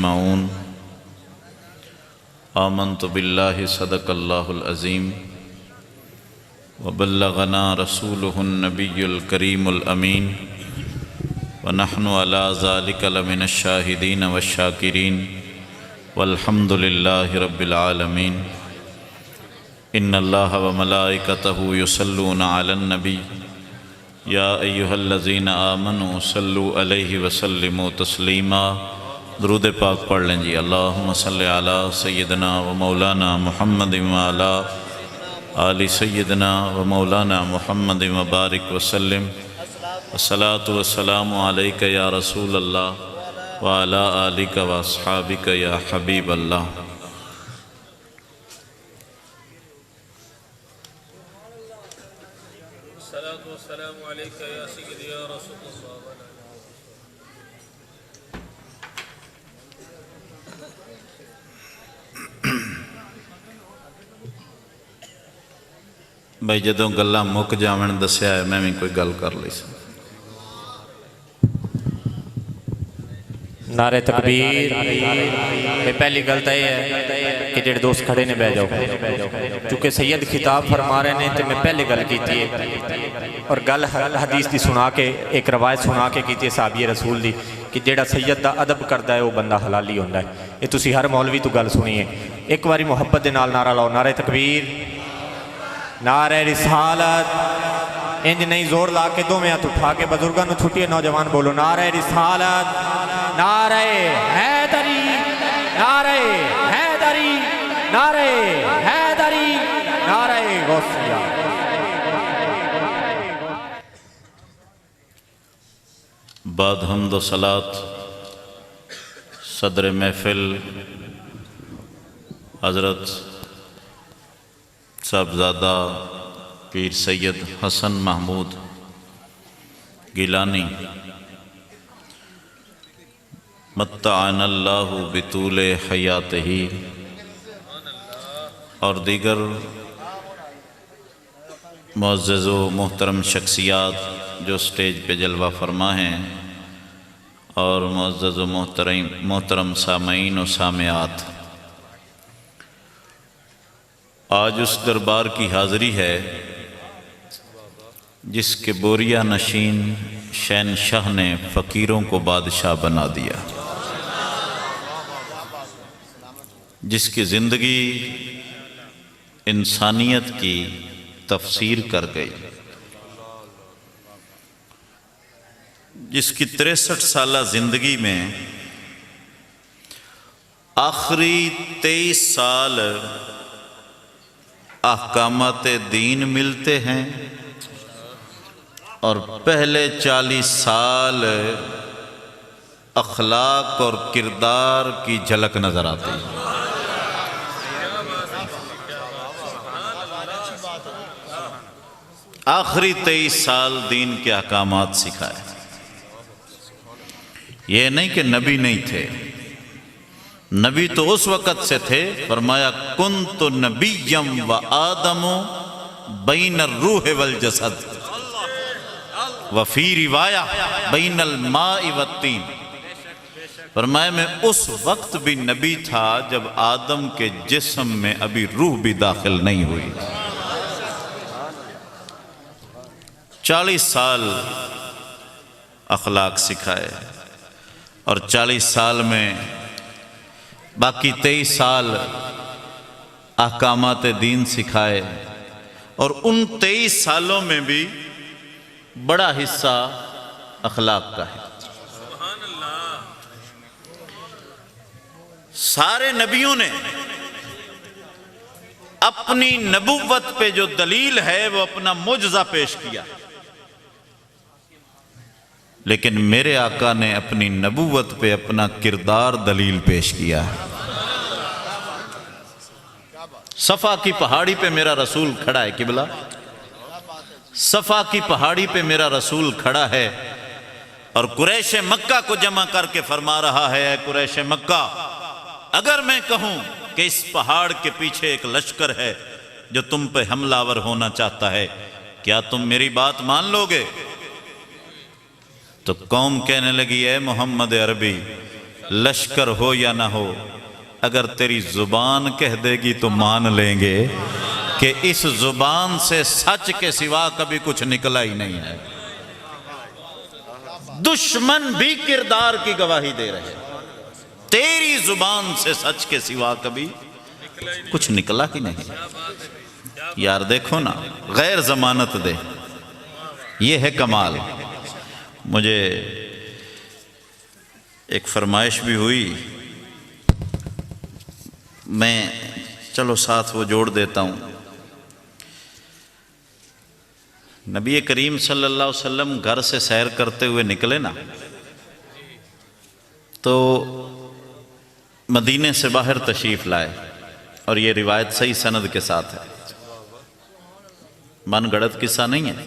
معون آمنت باللہ صدق اللہ العظیم وبلغنا رسولہ النبی الکریم الامین ونحن علی ذلک لمن الشاہدین والشاکرین والحمد للہ رب العالمین ان اللہ وملائکتہ یصلون علی النبی یا ایہا الذین آمنوا صلوا علیہ وسلموا تسلیما۔ درود پاک پڑھ لیں جی۔ اللہم صلی علی سیدنا و مولانا محمد و علی آل سیدنا و مولانا محمد و بارک وسلم۔ الصلاۃ والسلام علیک یا رسول اللہ و علی آلک و اصحابک یا حبیب اللہ۔ الصلاة والسلام عليك يا سيدي يا رسول الله۔ بھائی جدوں گلاں مک جاون دسیا ہے میں بھی کوئی گل کر لی سی۔ نعرہ تکبیر۔ میں پہلی گل تو یہ ہے کہ جڑے دوست کھڑے نے بہ جاؤ، چونکہ سید خطاب فرما رہے ہیں تو میں پہلے گل کیتی ہے اور گل حدیث دی سنا کے ایک روایت سنا کے کیتی ہے صحابی رسول دی کہ جڑا سید دا ادب کردا ہے وہ بندہ حلالی ہوندا ہے۔ یہ تسی ہر مولوی تو گل سنی ہے۔ ایک باری محبت دے نال نعرہ لاؤ، نعرہ تکبیر، نعرہ رسالت۔ انج نہیں زور لا کے دو میں ہاتھ اٹھا کے بزرگاں نو چھٹی ہے، نوجوان بولو نعرہ رسالت، نعرہ حیدری، نعرہ حیدری، نعرہ حیدری، نعرہ غوثیہ۔ بعد حمد و صلاۃ صدر محفل حضرت صاحبزادہ پیر سید حسن محمود گیلانی متعنا اللہ بطول حیاتہ اور دیگر معزز و محترم شخصیات جو سٹیج پہ جلوہ فرما ہیں، اور معزز و محترم سامعین و سامعات، آج اس دربار کی حاضری ہے جس کے بوریا نشین شہنشاہ نے فقیروں کو بادشاہ بنا دیا، جس کی زندگی انسانیت کی تفسیر کر گئی، جس کی 63 سالہ زندگی میں آخری 23 سال احکامات دین ملتے ہیں اور پہلے 40 سال اخلاق اور کردار کی جھلک نظر آتی ہے۔ آخری 23 سال دین کے احکامات سکھائے۔ یہ نہیں کہ نبی نہیں تھے، نبی تو اس وقت سے تھے۔ فرمایا کنت نبیم و آدم بین الروح والجسد وفی روایہ بین الماء والطین۔ فرمایا میں اس وقت بھی نبی تھا جب آدم کے جسم میں ابھی روح بھی داخل نہیں ہوئی۔ 40 سال اخلاق سکھائے اور 40 سال میں باقی 23 سال احکامات دین سکھائے، اور ان 23 سالوں میں بھی بڑا حصہ اخلاق کا ہے۔ سارے نبیوں نے اپنی نبوت پہ جو دلیل ہے وہ اپنا معجزہ پیش کیا، لیکن میرے آقا نے اپنی نبوت پہ اپنا کردار دلیل پیش کیا ہے۔ صفا کی پہاڑی پہ میرا رسول کھڑا ہے، قبلہ صفا کی پہاڑی پہ میرا رسول کھڑا ہے، اور قریش مکہ کو جمع کر کے فرما رہا ہے، اے قریش مکہ، اگر میں کہوں کہ اس پہاڑ کے پیچھے ایک لشکر ہے جو تم پہ حملہ آور ہونا چاہتا ہے، کیا تم میری بات مان لو گے؟ تو قوم کہنے لگی، اے محمد عربی لشکر ہو یا نہ ہو، اگر تیری زبان کہہ دے گی تو مان لیں گے کہ اس زبان سے سچ کے سوا کبھی کچھ نکلا ہی نہیں ہے۔ دشمن بھی کردار کی گواہی دے رہے، تیری زبان سے سچ کے سوا کبھی کچھ نکلا ہی نہیں۔ یار دیکھو نا، غیر ضمانت دے، یہ ہے کمال۔ مجھے ایک فرمائش بھی ہوئی، میں چلو ساتھ وہ جوڑ دیتا ہوں۔ نبی کریم صلی اللہ علیہ وسلم گھر سے سیر کرتے ہوئے نکلے نا، تو مدینے سے باہر تشریف لائے، اور یہ روایت صحیح سند کے ساتھ ہے، من گڑت قصہ نہیں ہے۔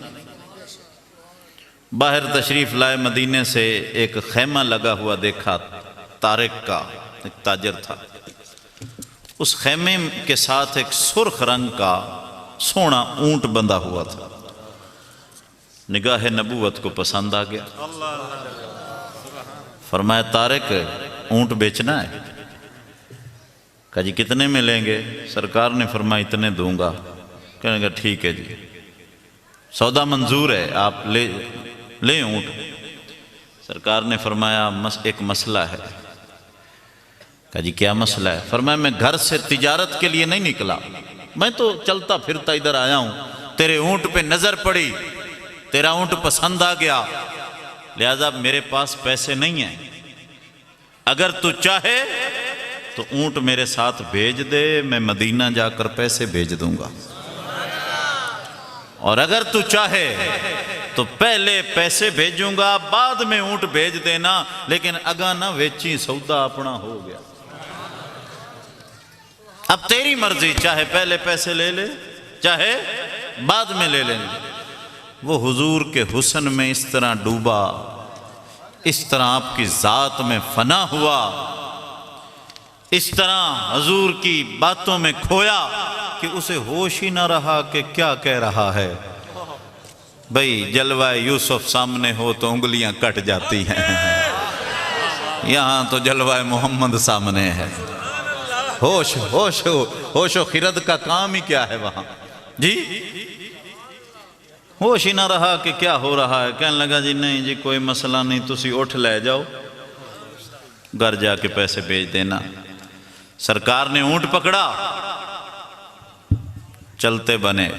باہر تشریف لائے، مدینے سے ایک خیمہ لگا ہوا دیکھا، طارق کا ایک تاجر تھا، اس خیمے کے ساتھ ایک سرخ رنگ کا سونا اونٹ بندھا ہوا تھا۔ نگاہ نبوت کو پسند آ گیا، فرمایا طارق اونٹ بیچنا ہے؟ کہا جی کتنے میں لیں گے؟ سرکار نے فرمایا اتنے دوں گا۔ کہنے لگا ٹھیک ہے جی، سودا منظور ہے، آپ لیں اونٹ۔ سرکار نے فرمایا ایک مسئلہ ہے۔ کہا جی کیا مسئلہ ہے؟ فرمایا میں گھر سے تجارت کے لیے نہیں نکلا، میں تو چلتا پھرتا ادھر آیا ہوں، تیرے اونٹ پہ نظر پڑی، تیرا اونٹ پسند آ گیا، لہذا میرے پاس پیسے نہیں ہیں، اگر تو چاہے تو اونٹ میرے ساتھ بھیج دے، میں مدینہ جا کر پیسے بھیج دوں گا، اور اگر تو چاہے تو پہلے پیسے بھیجوں گا، بعد میں اونٹ بھیج دینا، لیکن اگا نہ ویچی، سودا اپنا ہو گیا، اب تیری مرضی، چاہے پہلے پیسے لے لے چاہے بعد میں لے لیں۔ وہ حضور کے حسن میں اس طرح ڈوبا، اس طرح آپ کی ذات میں فنا ہوا، اس طرح حضور کی باتوں میں کھویا کہ اسے ہوش ہی نہ رہا کہ کیا کہہ رہا ہے۔ بھئی جلوہ یوسف سامنے ہو تو انگلیاں کٹ جاتی ہیں، یہاں تو جلوہ محمد سامنے ہے، ہوش و خرد کا کام ہی کیا ہے وہاں جی؟ ہوش ہی نہ رہا کہ کیا ہو رہا ہے۔ کہنے لگا جی نہیں جی کوئی مسئلہ نہیں، تسی اٹھ لے جاؤ، گھر جا کے پیسے بھیج دینا۔ سرکار نے اونٹ پکڑا، چلتے بنے۔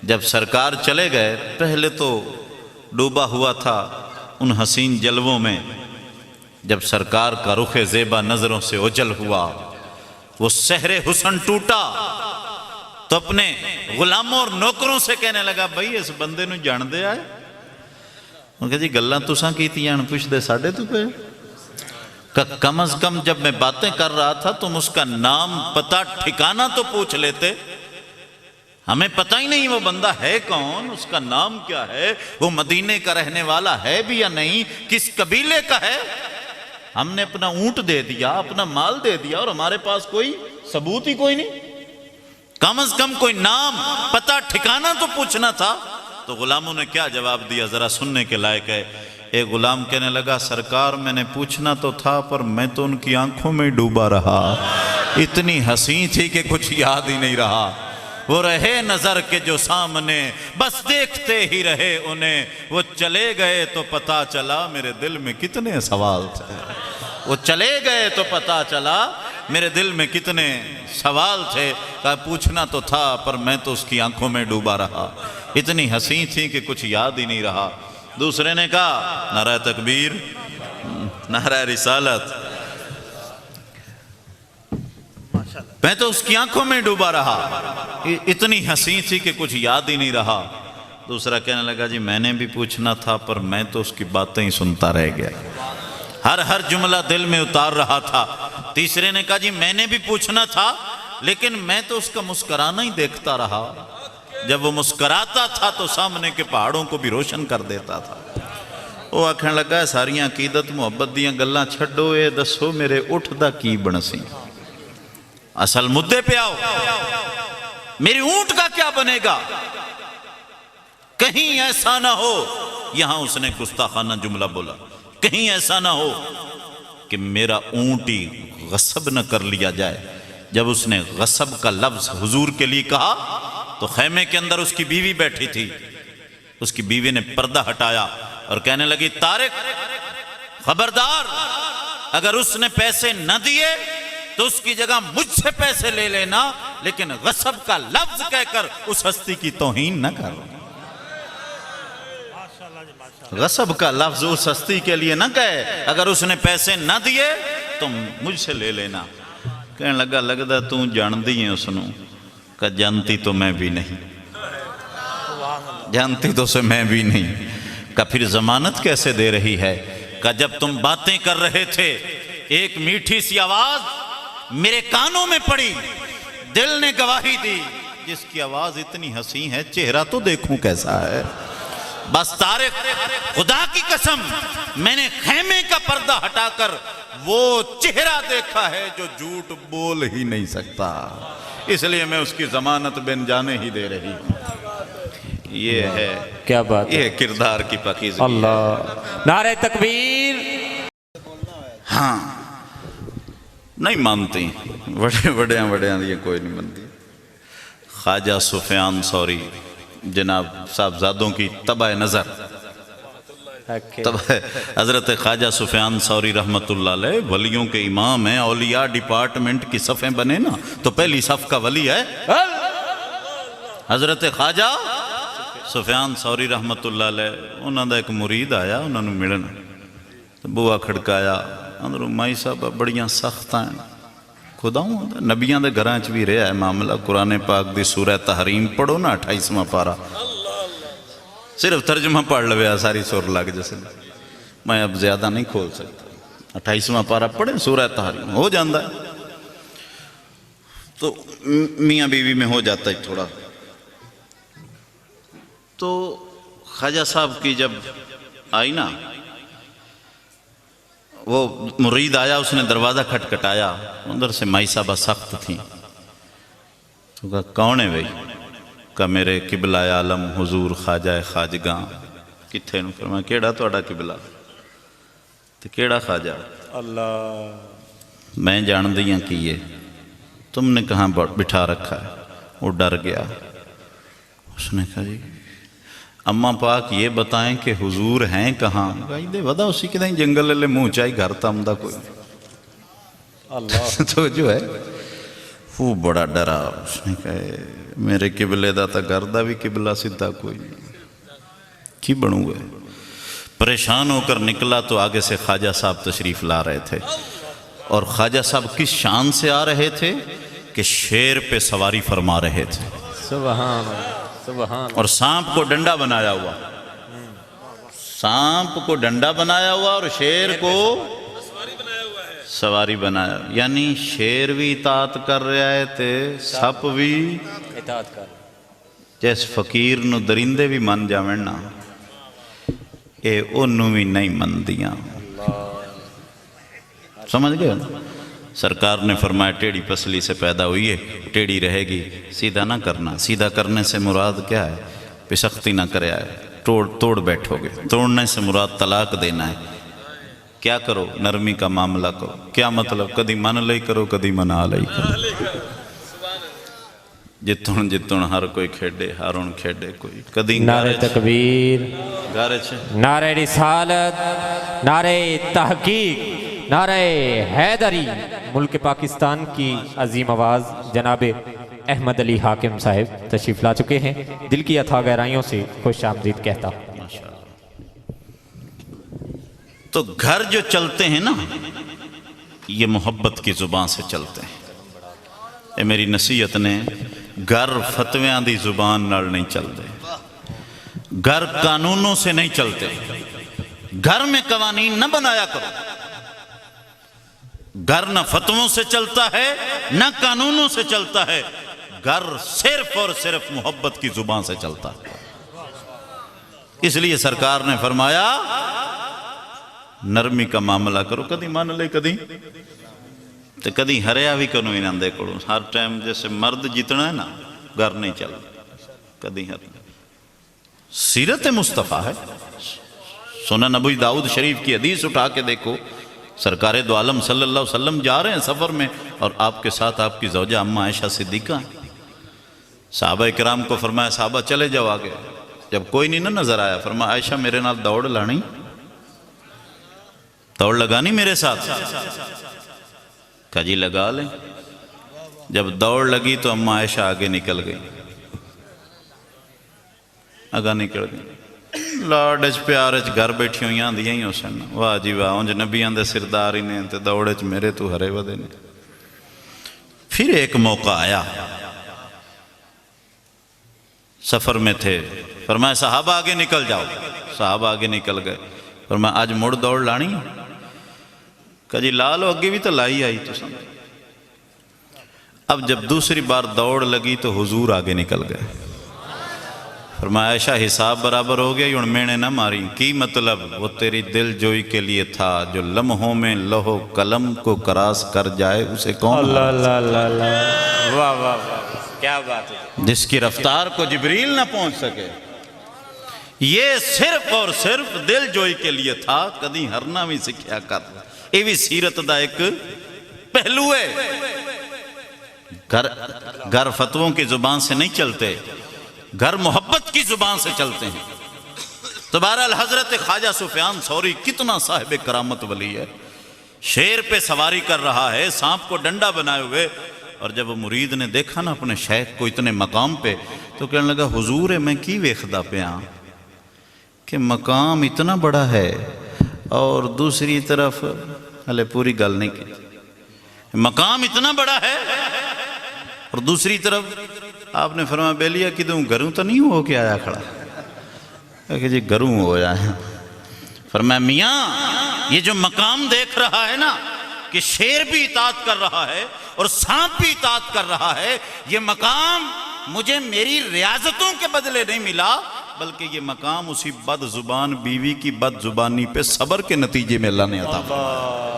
جب سرکار چلے گئے، پہلے تو ڈوبا ہوا تھا ان حسین جلووں میں، جب سرکار کا رخ زیبا نظروں سے اوجل ہوا، وہ سحر حسن ٹوٹا، تو اپنے غلاموں اور نوکروں سے کہنے لگا بھئی اس بندے نو جان دے آئے؟ انہوں نے کہا جی گلہ تساں کیتی ہیں، پوچھ دے ساڑھے تو پہ۔ کم از کم جب میں باتیں کر رہا تھا تم اس کا نام پتہ ٹھکانہ تو پوچھ لیتے، ہمیں پتہ ہی نہیں وہ بندہ ہے کون، اس کا نام کیا ہے، وہ مدینے کا رہنے والا ہے بھی یا نہیں، کس قبیلے کا ہے۔ ہم نے اپنا اونٹ دے دیا، اپنا مال دے دیا، اور ہمارے پاس کوئی ثبوت ہی کوئی نہیں، کم از کم کوئی نام پتہ ٹھکانہ تو پوچھنا تھا۔ تو غلاموں نے کیا جواب دیا ذرا سننے کے لائق ہے۔ ایک غلام کہنے لگا سرکار میں نے پوچھنا تو تھا، پر میں تو ان کی آنکھوں میں ڈوبا رہا، اتنی حسین تھی کہ کچھ یاد ہی نہیں رہا، وہ رہے نظر کے جو سامنے، بس دیکھتے ہی رہے انہیں، وہ چلے گئے تو پتہ چلا میرے دل میں کتنے سوال تھے، وہ چلے گئے تو پتہ چلا میرے دل میں کتنے سوال تھے۔ کہا پوچھنا تو تھا پر میں تو اس کی آنکھوں میں ڈوبا رہا، اتنی حسین تھی کہ کچھ یاد ہی نہیں رہا۔ دوسرے نے کہا نعرہ تکبیر، نعرہ رسالت، میں تو اس کی آنکھوں میں ڈوبا رہا، اتنی حسین تھی کہ کچھ یاد ہی نہیں رہا۔ دوسرا کہنے لگا جی میں نے بھی پوچھنا تھا پر میں تو اس کی باتیں ہی سنتا رہ گیا، ہر جملہ دل میں اتار رہا تھا۔ تیسرے نے کہا جی میں نے بھی پوچھنا تھا لیکن میں تو اس کا مسکرانا ہی دیکھتا رہا، جب وہ مسکراتا تھا تو سامنے کے پہاڑوں کو بھی روشن کر دیتا تھا۔ وہ آکھنے لگا ساریاں عقیدت محبت دیاں گلاں چھڈو، اے دسو میرے اٹھ دا کی بنسی، اصل مدے پہ آؤ، میری اونٹ کا کیا بنے گا؟ کہیں ایسا نہ ہو، یہاں اس نے گستاخانہ جملہ بولا، کہیں ایسا نہ ہو کہ میرا اونٹ ہی غصب نہ کر لیا جائے۔ جب اس نے غصب کا لفظ حضور کے لیے کہا تو خیمے کے اندر اس کی بیوی بیٹھی تھی، اس کی بیوی نے پردہ ہٹایا اور کہنے لگی طارق خبردار، اگر اس نے پیسے نہ دیے تو اس کی جگہ مجھ سے پیسے لے لینا، لیکن غصب کا لفظ کہہ کر اس ہستی کی توہین نہ کر۔ غصب کا لفظ اس ہستی کے لیے نہ کہے، اگر اس نے پیسے نہ دیے تو مجھ سے لے لینا۔ کہنے لگا لگدا تو جاندی ہے اس نو، کہ جانتی تو میں بھی نہیں، جانتی تو سے میں بھی نہیں۔ کہ پھر ضمانت کیسے دے رہی ہے؟ کہ جب تم باتیں کر رہے تھے ایک میٹھی سی آواز میرے کانوں میں پڑی، دل نے گواہی دی، جس کی آواز اتنی حسین ہے چہرہ تو دیکھوں کیسا ہے۔ بس طارق خدا کی قسم میں نے خیمے کا پردہ ہٹا کر وہ چہرہ دیکھا ہے جو جھوٹ بول ہی نہیں سکتا، اس لیے میں اس کی ضمانت بن جانے ہی دے رہی ہوں۔ یہ ہے کیا بات ہے، یہ کردار کی پاکیزگی۔ اللہ، نعرہ تکبیر۔ ہاں نہیں مانتی، بڑے یہ کوئی نہیں مانتی۔ خواجہ سفیان ثوری جناب صاحبزادوں کی طبع نظر، حضرت خواجہ سفیان ثوری رحمت اللہ علیہ ولیوں کے امام ہیں، اولیاء ڈپارٹمنٹ کی صفیں بنے نا تو پہلی صف کا ولی ہے حضرت خواجہ سفیان ثوری رحمت اللہ علیہ۔ انہوں دا ایک مرید آیا انہوں نے ملنا، بوا کھڑکایا، اندروں مائی صاحب بڑیاں سخت ہیں، خدا ہوں نبیاں دے گھراں چ بھی رہا ہے معاملہ۔ قرآن پاک دی سورہ تحریم پڑھو نا 28واں پارہ، صرف ترجمہ پڑھ لویا ساری سور لگ جیسے، میں اب زیادہ نہیں کھول سکتا۔ 28واں پارہ پڑھیں سورہ تحریم، ہو جاندہ ہے تو میاں بیوی میں ہو جاتا ہے تھوڑا۔ تو خواجہ صاحب کی جب آئی نا، وہ مرید آیا، اس نے دروازہ کھٹکھٹایا، اندر سے مائی صاحبہ سخت تھیں، تو کہا کون ہے بھئی؟ کہا میرے قبلہ عالم حضور خواجہ خواجگاں۔ کتھے نو؟ فرمایا کیڑا توڑا قبلہ؟ تو کیڑا خواجہ؟ اللہ، میں جان دیاں کیے، تم نے کہاں بٹھا رکھا ہے؟ وہ ڈر گیا، اس نے کہا جی اماں پاک یہ بتائیں کہ حضور ہیں کہاں؟ دے ودا اسی کے دیں جنگل لے منہ چاہی گھر تامدہ کوئی اللہ تو جو ہے وہ بڑا ڈرا، اس نے کہا میرے قبلے دا تا گھر دا بھی قبلہ سدھا کوئی کی بنوں گئے۔ پریشان ہو کر نکلا تو آگے سے خواجہ صاحب تشریف لا رہے تھے، اور خواجہ صاحب کس شان سے آ رہے تھے کہ شیر پہ سواری فرما رہے تھے، سبحان اللہ، سبحان، اور سانپ کو ڈنڈا بنایا ہوا، سانپ کو ڈنڈا بنایا ہوا اور شیر کو سواری بنایا، یعنی شیر بھی اطاعت کر رہا ہے تے سپ بھی اطاعت کر، جیس فقیر نو درندے بھی من جاویں نا، اے انہوں بھی نہیں من دیاں۔ سمجھ گئے؟ سرکار نے فرمایا ٹیڑی پسلی سے پیدا ہوئی ہے، ٹیڑی رہے گی، سیدھا نہ کرنا۔ سیدھا کرنے سے مراد کیا ہے؟ پسختی نہ کرے آئے، توڑ بیٹھو گے۔ توڑنے سے مراد طلاق دینا ہے۔ کیا کرو؟ نرمی کا معاملہ کرو۔ کیا مطلب؟ کدی من لئی کرو، کدی منا لئی کرو، جتن ہر کوئی کھیڑے، ہارون کھیڑے کوئی، کدی نعرہ تکبیر، گارے چھے، نعرہ رسالت، نعرہ تحقیق، نعرہ حیدری۔ ملک پاکستان کی عظیم آواز جناب احمد علی حاکم صاحب تشریف لا چکے ہیں، دل کی اتھا گہرائیوں سے خوش آمدید کہتا ہوں۔ تو گھر جو چلتے ہیں نا، یہ محبت کی زبان سے چلتے ہیں۔ اے میری نصیحت نے، گھر فتویاں دی زبان نال نہیں چلتے، گھر قانونوں سے نہیں چلتے، گھر میں قوانین نہ بنایا کرو۔ گھر نہ فتووں سے چلتا ہے نہ قانونوں سے چلتا ہے، گھر صرف اور صرف محبت کی زبان سے چلتا ہے۔ اس لیے سرکار نے فرمایا نرمی کا معاملہ کرو، کدی مان لے کدی تو کدی ہریا بھی کنو انہاں دے کڑوں۔ ہر ٹائم جیسے مرد جتنا ہے نا، گھر نہیں چل کدی ہر۔ سیرت مصطفیٰ ہے، سنن نبی داؤد شریف کی حدیث اٹھا کے دیکھو، سرکار دو عالم صلی اللہ علیہ وسلم جا رہے ہیں سفر میں، اور آپ کے ساتھ آپ کی زوجہ اماں عائشہ صدیقہ ہیں۔ صحابہ کرام کو فرمایا صحابہ چلے جاؤ آگے، جب کوئی نہیں نہ نظر آیا فرمایا عائشہ میرے نال دوڑ لانی، دوڑ لگانی میرے ساتھ؟ کہا جی لگا لیں۔ جب دوڑ لگی تو اماں عائشہ آگے نکل گئی، آگا نکل گئی، لاڈج پیارج گھر بیٹھی ہوئی آندیاں ہی حسن، واہ جی واہ انج نبیاں دے سردار ہی نے تے دوڑج میرے تو ہرے ودے نے۔ پھر ایک موقع آیا، سفر میں تھے، فرمایا صحابہ آگے نکل جاؤ، صحابہ آگے نکل گئے، فرمایا آج مڑ دوڑ لانی؟ کہا جی لا لو، اگے بھی تو لائی آئی تو سمجھ۔ اب جب دوسری بار دوڑ لگی تو حضور آگے نکل گئے، فرمایا عائشہ حساب برابر ہو گیا، یوں میں نے نہ ماری، کی مطلب؟ وہ تیری دل جوئی کے لیے تھا، جو لمحوں میں لوح قلم کو کراس کر جائے اسے کون؟ اللہ اللہ اللہ اللہ، واہ واہ واہ، کیا بات ہے، جس کی رفتار کو جبریل نہ پہنچ سکے، یہ صرف اور صرف دل جوئی کے لیے تھا، کدی ہرنا بھی سکھیا کر، یہ بھی سیرت دا ایک پہلو ہے۔ گھر فتووں کی زبان سے نہیں چلتے، گھر محبت کی زبان سے چلتے ہیں۔ تو بہرحال حضرت خواجہ سفیان ثوری کتنا صاحب کرامت ولی ہے، شیر پہ سواری کر رہا ہے سانپ کو ڈنڈا بنائے ہوئے، اور جب مرید نے دیکھا نا اپنے شیخ کو اتنے مقام پہ تو کہنے لگا حضور میں کی ویکھدا پیا کہ مقام اتنا بڑا ہے، اور دوسری طرف ہلے پوری گل نہیں کی، مقام اتنا بڑا ہے اور دوسری طرف آپ نے فرمایا بیلیا کدوں گھروں تو نہیں ہو کے آیا کھڑا؟ کہ جی گھروں ہو جائے۔ فرمایا میاں یہ جو مقام دیکھ رہا ہے نا کہ شیر بھی اطاعت کر رہا ہے اور سانپ بھی اطاعت کر رہا ہے، یہ مقام مجھے میری ریاضتوں کے بدلے نہیں ملا، بلکہ یہ مقام اسی بد زبان بیوی کی بد زبانی پہ صبر کے نتیجے میں اللہ نے عطا فرمایا۔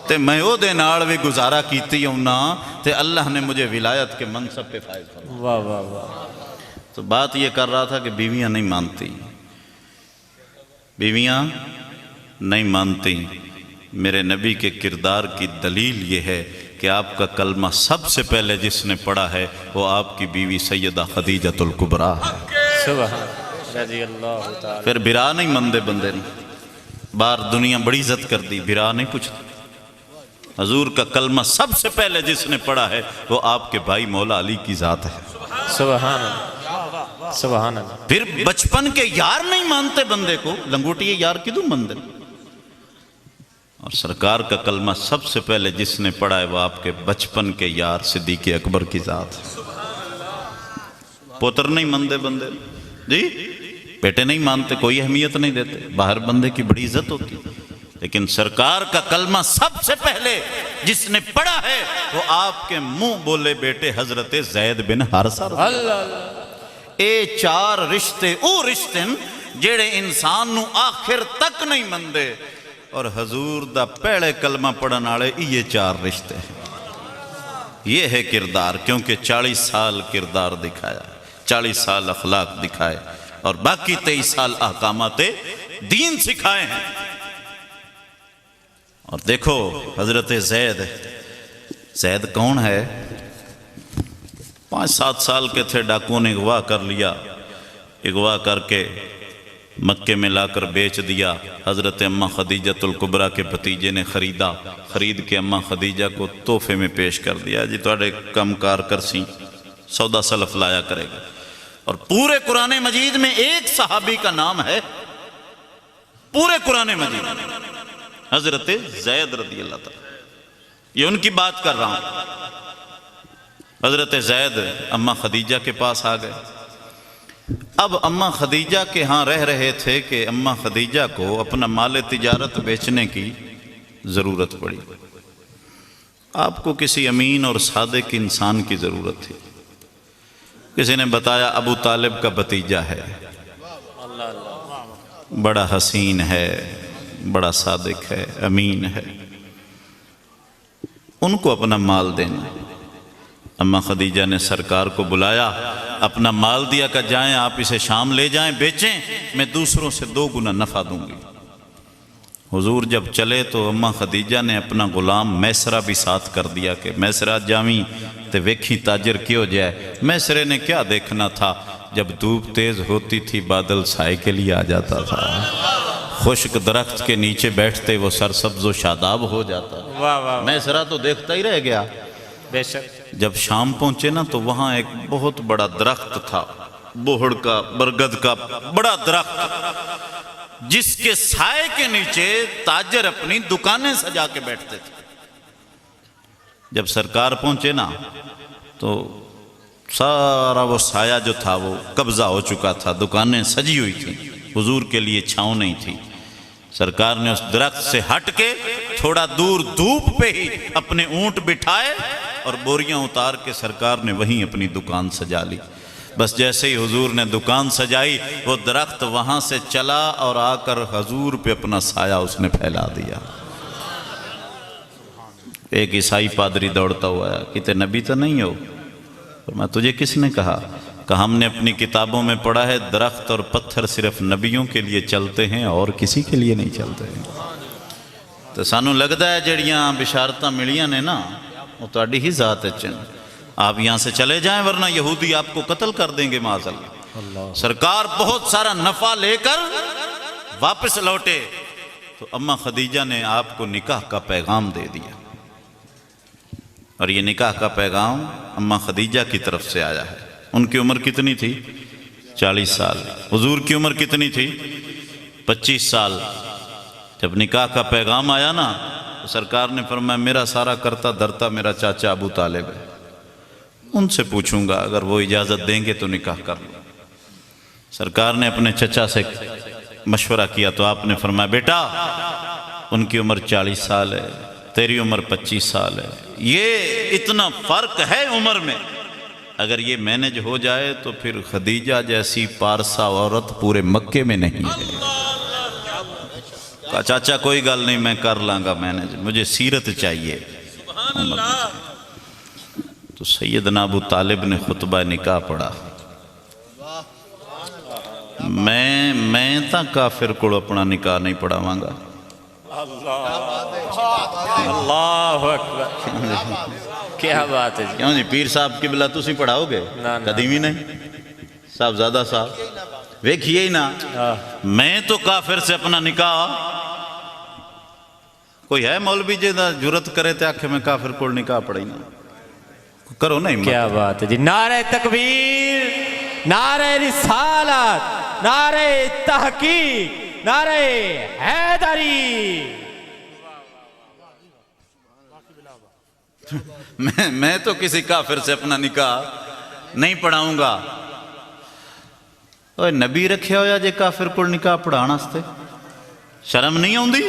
تے میں او دے نال بھی گزارا کیتی ہوں نا، تے اللہ نے مجھے ولایت کے منصب پہ فائز فرمایا۔ واہ واہ واہ، تو بات یہ کر رہا تھا کہ بیویاں نہیں مانتی، بیویاں نہیں مانتی۔ میرے نبی کے کردار کی دلیل یہ ہے کہ آپ کا کلمہ سب سے پہلے جس نے پڑھا ہے وہ آپ کی بیوی سیدہ خدیجۃ الکبریٰ ہے۔ سبحان رضی اللہ تعالی۔ پھر برا نہیں مندے بندے نے، بار دنیا بڑی عزت کر دی، برا نہیں پوچھتی۔ حضور کا کلمہ سب سے پہلے جس نے پڑھا ہے وہ آپ کے بھائی مولا علی کی ذات ہے۔ سبحان اللہ، سبحان اللہ۔ پھر بچپن کے یار نہیں مانتے بندے کو، لنگوٹی یار کدوں مندے؟ اور سرکار کا کلمہ سب سے پہلے جس نے پڑھا ہے وہ آپ کے بچپن کے یار صدیق اکبر کی ذات ہے۔ پوتر نہیں مانتے بندے، جی بیٹے نہیں مانتے، کوئی اہمیت نہیں دیتے، باہر بندے کی بڑی عزت ہوتی، لیکن سرکار کا کلمہ سب سے پہلے جس نے پڑھا ہے وہ آپ کے منہ بولے بیٹے حضرت زید بن حارثہ۔ اے چار رشتے او رشتے جڑے انسان نو آخر تک نہیں مندے، اور حضور دا پہلے کلمہ پڑھن والے یہ چار رشتے ہیں۔ یہ ہے کردار، کیونکہ 40 سال کردار دکھایا، 40 سال اخلاق دکھائے، اور باقی 23 سال احکامات دین سکھائے ہیں۔ اور دیکھو حضرت زید کون ہے؟ 5-7 سال کے تھے، ڈاکوؤں نے اغوا کر لیا، اغوا کر کے مکے میں لا کر بیچ دیا۔ حضرت اماں خدیجۃ الکبریٰ کے بھتیجے نے خریدا، خرید کے اماں خدیجہ کو تحفے میں پیش کر دیا، جی تواڈے کم کار کرسی سودا سلف لایا کرے گا۔ اور پورے قرآن مجید میں ایک صحابی کا نام ہے، پورے قرآن مجید میں، حضرت زید رضی اللہ تعالیٰ، یہ ان کی بات کر رہا ہوں۔ حضرت زید اماں خدیجہ کے پاس آ گئے۔ اب اماں خدیجہ کے ہاں رہ رہے تھے کہ اماں خدیجہ کو اپنا مال تجارت بیچنے کی ضرورت پڑی۔ آپ کو کسی امین اور صادق انسان کی ضرورت تھی۔ کسی نے بتایا ابو طالب کا بھتیجا ہے، بڑا حسین ہے، بڑا صادق ہے، امین ہے، ان کو اپنا مال دینا۔ اماں خدیجہ نے سرکار کو بلایا، اپنا مال دیا کہ جائیں آپ اسے شام لے جائیں بیچیں، میں دوسروں سے 2 گنا نفع دوں گی۔ حضور جب چلے تو اماں خدیجہ نے اپنا غلام میسرہ بھی ساتھ کر دیا کہ میسرہ جاویں تے ویکھی تاجر کیوں جائے۔ میسرے نے کیا دیکھنا تھا، جب دھوپ تیز ہوتی تھی بادل سائے کے لیے آ جاتا تھا، خشک درخت کے نیچے بیٹھتے وہ سرسبز و شاداب ہو جاتا۔ واہ واہ میسرہ تو دیکھتا ہی رہ گیا۔ بے شک۔ جب شام پہنچے نا تو وہاں ایک بہت بڑا درخت تھا، بوہڑ کا، برگد کا بڑا درخت، جس کے سائے کے نیچے تاجر اپنی دکانیں سجا کے بیٹھتے تھے۔ جب سرکار پہنچے نا تو سارا وہ سایہ جو تھا وہ قبضہ ہو چکا تھا، دکانیں سجی ہوئی تھیں، حضور کے لیے چھاؤں نہیں تھی۔ سرکار نے اس درخت سے ہٹ کے تھوڑا دور دھوپ پہ ہی اپنے اونٹ بٹھائے اور بوریاں اتار کے سرکار نے وہیں اپنی دکان سجا لی۔ بس جیسے ہی حضور نے دکان سجائی وہ درخت وہاں سے چلا اور آ کر حضور پہ اپنا سایہ اس نے پھیلا دیا۔ ایک عیسائی پادری دوڑتا ہوا ہے، کہتے نبی تو نہیں ہو؟ میں تجھے کس نے کہا؟ کہ ہم نے اپنی کتابوں میں پڑھا ہے درخت اور پتھر صرف نبیوں کے لیے چلتے ہیں اور کسی کے لیے نہیں چلتے ہیں۔ تو سانو لگتا ہے جڑیاں بشارتاں ملیاں نے نا وہ تہاڈی ہی ذات چن، آپ یہاں سے چلے جائیں ورنہ یہودی آپ کو قتل کر دیں گے معاذ اللہ۔ سرکار بہت سارا نفع لے کر واپس لوٹے تو اماں خدیجہ نے آپ کو نکاح کا پیغام دے دیا، اور یہ نکاح کا پیغام اماں خدیجہ کی طرف سے آیا ہے۔ ان کی عمر کتنی تھی؟ 40 سال۔ حضور کی عمر کتنی تھی؟ 25 سال۔ جب نکاح کا پیغام آیا نا تو سرکار نے فرمایا میرا سارا کرتا دھرتا میرا چاچا ابو طالب ہے، ان سے پوچھوں گا، اگر وہ اجازت دیں گے تو نکاح کر لوں۔ سرکار نے اپنے چچا سے مشورہ کیا تو آپ نے فرمایا بیٹا ان کی عمر 40 سال ہے، تیری عمر 25 سال ہے، یہ اتنا فرق ہے عمر میں، اگر یہ مینج ہو جائے تو پھر خدیجہ جیسی پارسا عورت پورے مکے میں نہیں ہے۔ کہا چاچا کوئی گل نہیں، میں کر لاں گا مینج، مجھے سیرت چاہیے۔ تو سیدنا ابو طالب نے خطبہ نکاح پڑھا۔ میں تا کافر کو اپنا نکاح نہیں پڑھاواں گا۔ اللہ اکبر، کیا بات ہے جی۔ کیوں جی پیر صاحب کی بلا تسی پڑھاؤ گے؟ کدی بھی نہیں۔ صاحب زیادہ صاحب ویکھئے ہی نا، میں تو کافر سے اپنا نکاح، کوئی ہے مولوی جیدہ جرت کرے تے آکھے میں کافر کو نکاح پڑھائی نا، کرو نا ہمت۔ کیا بات ہے جی، نعرہ تکبیر، نعرہ رسالت، نعرہ تحقیق، نعرہ حیدری۔ میں تو کسی کافر سے اپنا نکاح نہیں پڑھاؤں گا۔ اوہ نبی رکھے ہویا جے کافر کو نکاح پڑھانا ستے، شرم نہیں ہوں دی؟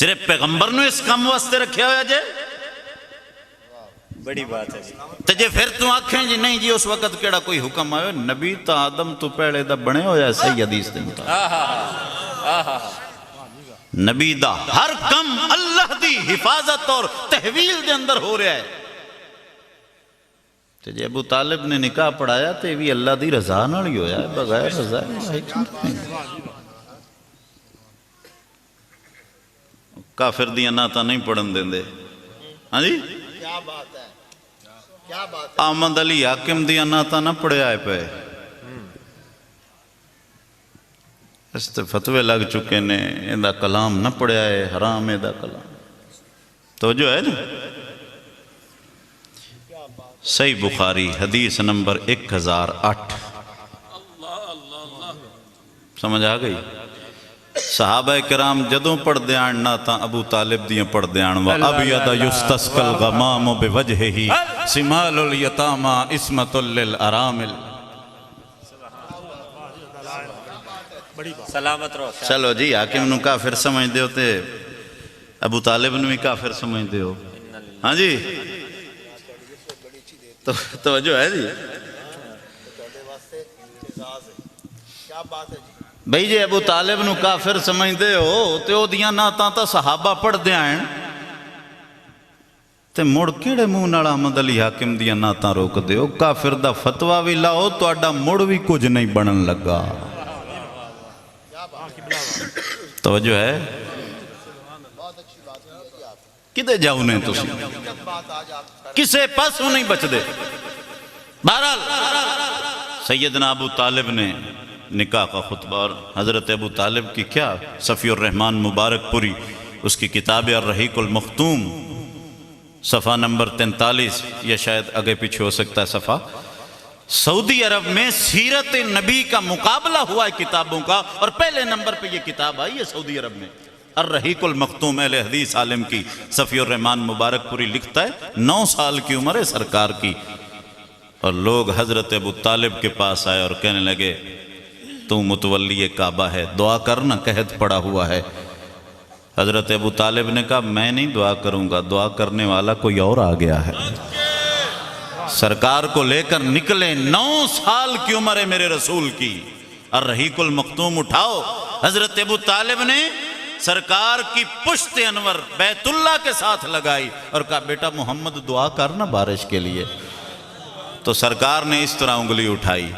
صرف پیغمبر نے اس کام واسطے رکھے ہویا جے؟ بڑی بات ہے جی۔ تو جے پھر تو آنکھیں جی نہیں جی اس وقت کیڑا کوئی حکم آئے، نبی تا آدم تو پہلے دا بنے ہویا ہے، صحیح حدیث دے مطابق نبی دا ہر کم اللہ دی حفاظت اور تحویل دے اندر ہو رہا ہے۔ تو جے ابو طالب نے نکاح پڑھایا تو بھی اللہ دی رضا نال ہی ہویا ہے، بغیر رضا کافر دی اناتا نہیں پڑھن دیں دے۔ ہاں جی کیا بات ہے، کیا بات ہے۔ احمد علی حاکم دی اناتا نہ پڑھے آئے پہ، اس تے فتوے لگ چکے نے، ایدہ کلام نہ پڑھے آئے، حرام ایدہ کلام۔ تو جو ہے نا صحیح بخاری حدیث نمبر 1008، سمجھ آ گئی؟ صحابہ کرام جدوں پڑھ دیان نہ تا ابو طالب دیاں پڑھ دیان وَأَبْيَدَ يُسْتَسْقَ الْغَمَامُ بِوَجْهِهِ سِمَالُ الْيَتَامَى عِصْمَةٌ لِلْأَرَامِلِ۔ سلامت رہو۔ چلو جی حاکم نو کافر سمجھ دے ہوتے، ابو طالب نو بھی کافر سمجھ دے ہو، ہاں جی توجہ ہے جی؟ کیا بات ہے جی۔ بھئی جے ابو طالب نو کافر سمجھ دے ہو تے او دیاں ناتاں تا صحابہ پڑھ دے آئیں تے مڑ کیڑے منہ نال احمد علی حاکم دیاں ناتاں روک دے ہو؟ کافر دا فتویٰ بھی لاؤ تو اڈا مڑ بھی کچھ نہیں بنن لگا۔ توجہ ہے؟ بہت اچھی بات کی ہے جی آپ کدے جاؤ نے تسی حقیقت بات آج آپ کر کسے پاسوں نہیں بچ دے. بہرحال سیدنا ابو طالب نے نکاح کا خطبہ، اور حضرت ابو طالب کی کیا صفی الرحمن مبارک پوری اس کی کتاب الرحیق المختوم صفحہ نمبر 43 یا شاید آگے پیچھے ہو سکتا ہے صفحہ، سعودی عرب میں سیرت نبی کا مقابلہ ہوا ہے کتابوں کا، اور پہلے نمبر پہ یہ کتاب آئی ہے سعودی عرب میں، الرحیق المختوم اہل حدیث عالم کی صفی الرحمن مبارک پوری لکھتا ہے 9 سال کی عمر ہے سرکار کی، اور لوگ حضرت ابو طالب کے پاس آئے اور کہنے لگے تو متولی کعبہ ہے، دعا کرنا قحط پڑا ہوا ہے. حضرت ابو طالب نے کہا میں نہیں دعا کروں گا، دعا کرنے والا کوئی اور آ گیا ہے. سرکار کو لے کر نکلے، 9 سال کی عمر ہے میرے رسول کی، الرحیق المختوم اٹھاؤ. حضرت ابو طالب نے سرکار کی پشت انور بیت اللہ کے ساتھ لگائی اور کہا بیٹا محمد دعا کرنا بارش کے لیے. تو سرکار نے اس طرح انگلی اٹھائی.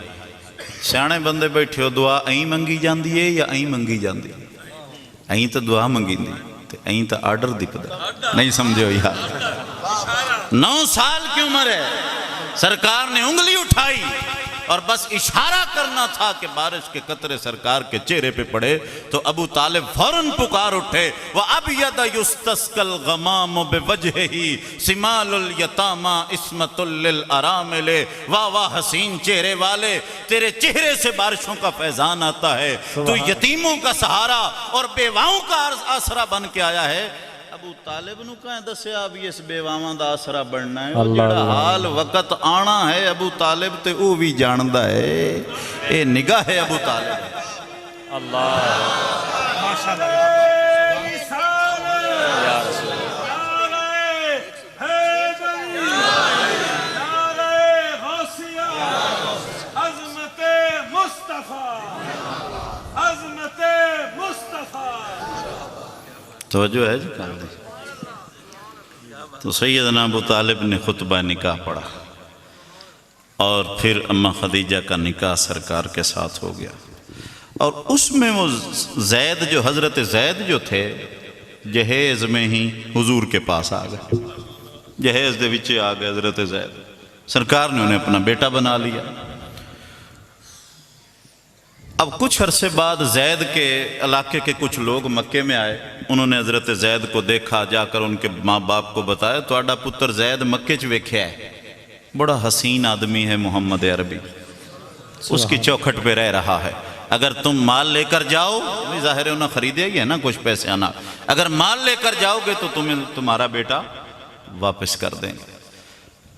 سیانے بندے بیٹھے ہو، دعا این منگی جاندی ہے یا این منگی جاندی ہے؟ این تو دعا منگی دی تے این تو آرڈر دکھدا نہیں سمجھو یار. 9 سال کی عمر ہے، سرکار نے انگلی اٹھائی اور بس اشارہ کرنا تھا کہ بارش کے قطرے سرکار کے چہرے پہ پڑے تو ابو طالب فوراً پکار اٹھے، وَأَبْيَدَ يُسْتَسْقَ الْغَمَامُ بِوَجْهِهِ سِمَالُ الْيَتَامَى عِصْمَةٌ لِلْأَرَامِلِ. واہ واہ حسین چہرے والے، تیرے چہرے سے بارشوں کا فیضان آتا ہے، تو یتیموں کا سہارا اور بیواؤں کا آسرا بن کے آیا ہے. ابو طالب نو کہیں دسیا اب اس بیواواں دا آسرا بننا ہے، جڑا حال وقت آنا ہے ابو طالب تے او بھی جاندہ ہے. اے نگاہ ہے ابو طالب. توجہ ہے جی کہاں دی. تو سیدنا ابو طالب نے خطبہ نکاح پڑھا اور پھر اماں خدیجہ کا نکاح سرکار کے ساتھ ہو گیا. اور اس میں وہ زید جو حضرت زید جو تھے جہیز میں ہی حضور کے پاس آ گئے، جہیز دے وچے آ گئے حضرت زید. سرکار نے انہیں اپنا بیٹا بنا لیا. اب کچھ عرصے بعد زید کے علاقے کے کچھ لوگ مکے میں آئے، انہوں نے حضرت زید کو دیکھا، جا کر ان کے ماں باپ کو بتایا تو آڈا پتر زید مکے چ ویکھیا ہے، بڑا حسین آدمی ہے محمد عربی، اس کی چوکھٹ پہ رہ رہا ہے، اگر تم مال لے کر جاؤ، ظاہر ہے انہیں خریدے گی نا کچھ پیسے آنا، اگر مال لے کر جاؤ گے تو تمہیں تمہارا بیٹا واپس کر دیں گے.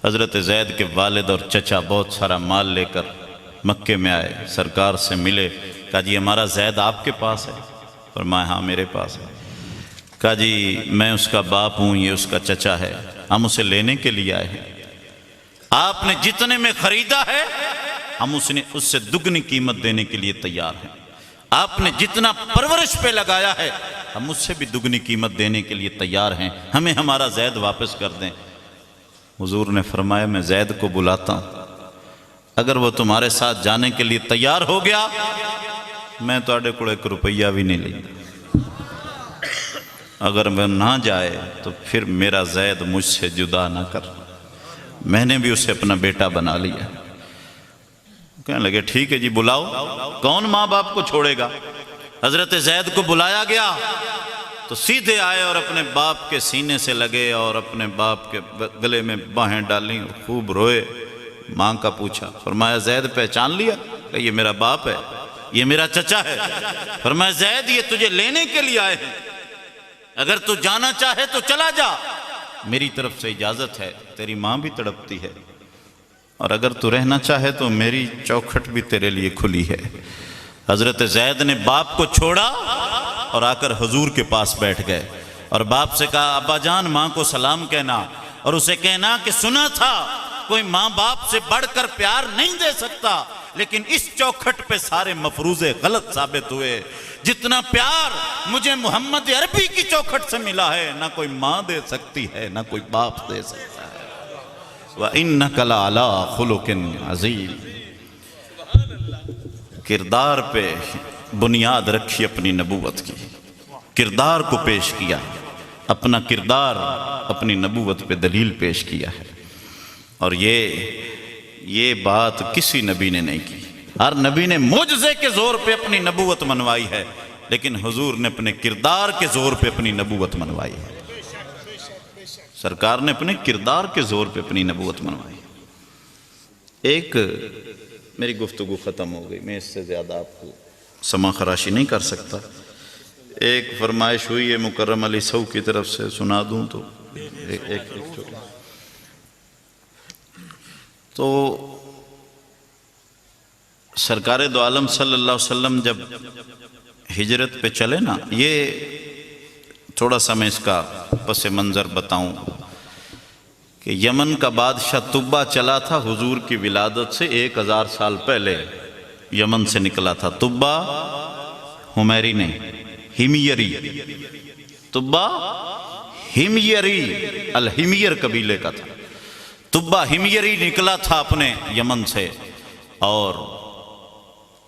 حضرت زید کے والد اور چچا بہت سارا مال لے کر مکے میں آئے، سرکار سے ملے، کہا جی ہمارا زید آپ کے پاس ہے؟ فرمایا ہاں میرے پاس ہے. کہا جی میں اس کا باپ ہوں، یہ اس کا چچا ہے، ہم اسے لینے کے لیے آئے ہیں. آپ نے جتنے میں خریدا ہے ہم اس سے دگنی قیمت دینے کے لیے تیار ہیں. آپ نے جتنا پرورش پہ لگایا ہے ہم اس سے بھی دگنی قیمت دینے کے لیے تیار ہیں، ہمیں ہمارا زید واپس کر دیں. حضور نے فرمایا میں زید کو بلاتا ہوں، اگر وہ تمہارے ساتھ جانے کے لیے تیار ہو گیا میں تو آڑے کو 1 روپیہ بھی نہیں لیں گا، اگر وہ نہ جائے تو پھر میرا زید مجھ سے جدا نہ کر، میں نے بھی اسے اپنا بیٹا بنا لیا. کہنے لگے ٹھیک ہے جی بلاؤ. کون ماں باپ کو چھوڑے گا؟ حضرت زید کو بلایا گیا تو سیدھے آئے اور اپنے باپ کے سینے سے لگے اور اپنے باپ کے گلے میں باہیں ڈالیں اور خوب روئے. ماں کا پوچھا، فرمایا زید پہچان لیا؟ کہ یہ میرا باپ ہے، یہ میرا چچا ہے. فرمایا زید یہ تجھے لینے کے لیے آئے ہیں، اگر تو جانا چاہے تو چلا جا، میری طرف سے اجازت ہے. تیری ماں بھی تڑپتی ہے اور اگر تو رہنا چاہے تو میری چوکھٹ بھی تیرے لیے کھلی ہے. حضرت زید نے باپ کو چھوڑا اور آ کر حضور کے پاس بیٹھ گئے اور باپ سے کہا ابا جان ماں کو سلام کہنا اور اسے کہنا کہ سنا تھا کوئی ماں باپ سے بڑھ کر پیار نہیں دے سکتا، لیکن اس چوکھٹ پہ سارے مفروضے غلط ثابت ہوئے. جتنا پیار مجھے محمد عربی کی چوکھٹ سے ملا ہے نہ کوئی ماں دے سکتی ہے نہ کوئی باپ دے سکتا ہے. وَإِنَّكَ لَعَلَىٰ خُلُقٍ عَظِيمٍ. کردار پہ بنیاد رکھی اپنی نبوت کی. کردار کو پیش کیا، اپنا کردار اپنی نبوت پہ دلیل پیش کیا ہے۔ اور یہ بات کسی نبی نے نہیں کی۔ ہر نبی نے معجزے کے زور پہ اپنی نبوت منوائی ہے، لیکن حضور نے اپنے کردار کے زور پہ اپنی نبوت منوائی ہے۔ سرکار نے اپنے کردار کے زور پہ اپنی نبوت منوائی۔ ایک میری گفتگو ختم ہو گئی، میں اس سے زیادہ آپ کو سما خراشی نہیں کر سکتا۔ ایک فرمائش ہوئی ہے مکرم علی سو کی طرف سے، سنا دوں تو تو سرکار دو عالم صلی اللہ علیہ وسلم جب ہجرت پہ چلے نا، یہ تھوڑا سا میں اس کا پس منظر بتاؤں کہ یمن کا بادشاہ طبہ چلا تھا حضور کی ولادت سے 1000 سال پہلے، یمن سے نکلا تھا طبہ، حمیری نہیں، ہمیری، طبہ ہمیری، الہمیر قبیلے کا تھا۔ طبہ ہمیری نکلا تھا اپنے یمن سے اور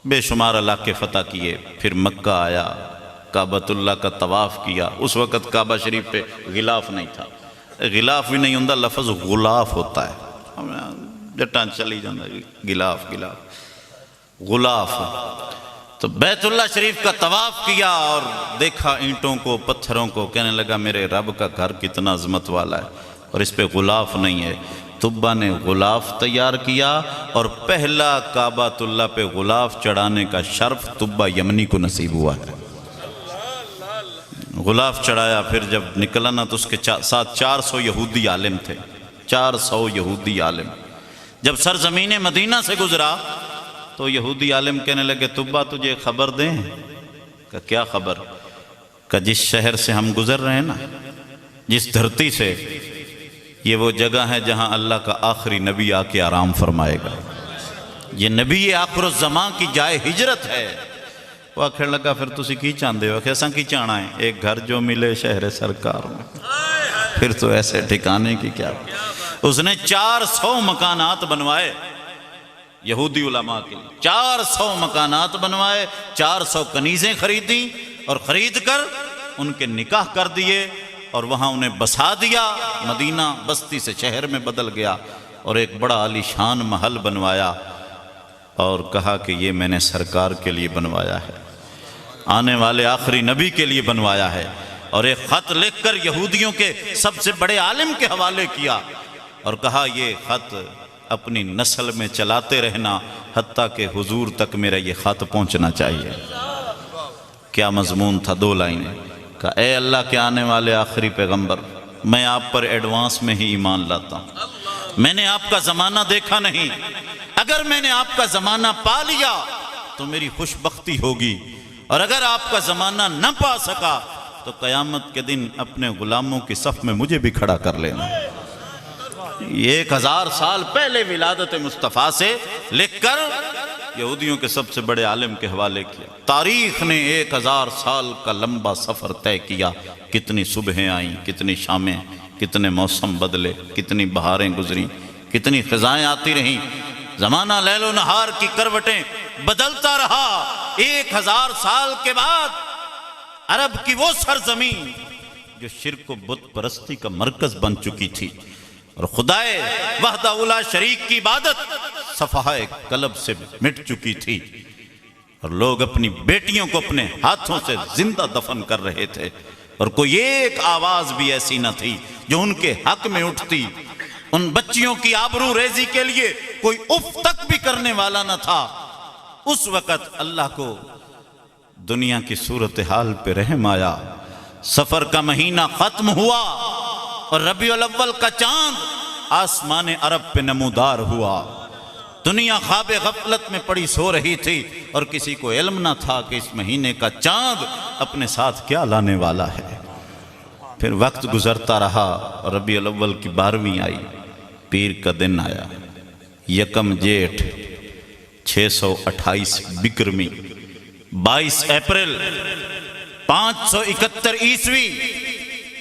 بے شمار علاقے فتح کیے، پھر مکہ آیا، کعبۃ اللہ کا طواف کیا۔ اس وقت کعبہ شریف پہ غلاف نہیں تھا، غلاف بھی نہیں ہوتا، لفظ غلاف ہوتا ہے، جٹان چلی جانا غلاف غلاف۔ تو بیت اللہ شریف کا طواف کیا اور دیکھا اینٹوں کو، پتھروں کو، کہنے لگا میرے رب کا گھر کتنا عظمت والا ہے اور اس پہ غلاف نہیں ہے۔ طبہ نے غلاف تیار کیا اور پہلا کعبۃ اللہ پہ غلاف چڑھانے کا شرف طبہ یمنی کو نصیب ہوا ہے۔ غلاف چڑھایا، پھر جب نکلا نا تو اس کے ساتھ 400 یہودی عالم تھے، 400 یہودی عالم۔ جب سرزمین مدینہ سے گزرا تو یہودی عالم کہنے لگے طبہ تجھے خبر دیں؟ کہ کیا خبر؟ کہ جس شہر سے ہم گزر رہے ہیں نا، جس دھرتی سے، یہ وہ جگہ ہے جہاں اللہ کا آخری نبی آ کے آرام فرمائے گا، یہ نبی آخر الزمان کی جائے ہجرت ہے۔ وہ آخر لگا پھر تسی کی چاندے ہو؟ کیسا کی چانا ہے؟ ایک گھر جو ملے شہر سرکار میں، پھر تو ایسے ٹھکانے کی کیا۔ اس نے 400 مکانات بنوائے یہودی علماء کے لیے، 400 مکانات بنوائے، 400 کنیزیں خریدیں اور خرید کر ان کے نکاح کر دیے اور وہاں انہیں بسا دیا۔ مدینہ بستی سے شہر میں بدل گیا اور ایک بڑا عالی شان محل بنوایا اور کہا کہ یہ میں نے سرکار کے لیے بنوایا ہے، آنے والے آخری نبی کے لیے بنوایا ہے۔ اور ایک خط لکھ کر یہودیوں کے سب سے بڑے عالم کے حوالے کیا اور کہا یہ خط اپنی نسل میں چلاتے رہنا حتیٰ کہ حضور تک میرا یہ خط پہنچنا چاہیے۔ کیا مضمون تھا؟ 2 لائنیں کہ اے اللہ کے آنے والے آخری پیغمبر، میں آپ پر ایڈوانس میں ہی ایمان لاتا ہوں، میں نے آپ کا زمانہ دیکھا نہیں، اگر میں نے آپ کا زمانہ پا لیا تو میری خوش بختی ہوگی، اور اگر آپ کا زمانہ نہ پا سکا تو قیامت کے دن اپنے غلاموں کی صف میں مجھے بھی کھڑا کر لینا۔ یہ 1000 سال پہلے ولادت مصطفیٰ سے لکھ کر یہودیوں کے سب سے بڑے عالم کے حوالے کیا۔ تاریخ نے 1000 سال کا لمبا سفر طے کیا، کتنی صبحیں آئیں، کتنی شامیں، کتنے موسم بدلے، کتنی بہاریں گزریں، کتنی خزائیں آتی رہیں، زمانہ لیل و نہار کی کروٹیں بدلتا رہا۔ 1000 سال کے بعد عرب کی وہ سرزمین جو شرک و بت پرستی کا مرکز بن چکی تھی اور خدائے وحدہ اولا شریک کی عبادت صفحۂ قلب سے مٹ چکی تھی، اور لوگ اپنی بیٹیوں کو اپنے ہاتھوں سے زندہ دفن کر رہے تھے، اور کوئی ایک آواز بھی ایسی نہ تھی جو ان کے حق میں اٹھتی، ان بچیوں کی آبرو ریزی کے لیے کوئی اف تک بھی کرنے والا نہ تھا۔ اس وقت اللہ کو دنیا کی صورتحال پہ رحم آیا، سفر کا مہینہ ختم ہوا اور ربیع الاول کا چاند آسمان عرب پہ نمودار ہوا۔ دنیا خواب غفلت میں پڑی سو رہی تھی اور کسی کو علم نہ تھا کہ اس مہینے کا چاند اپنے ساتھ کیا لانے والا ہے۔ پھر وقت گزرتا رہا اور ربیع الاول کی 12ویں آئی، پیر کا دن آیا، 1 جیٹھ 628 بکرمی، 22 اپریل 571 عیسوی،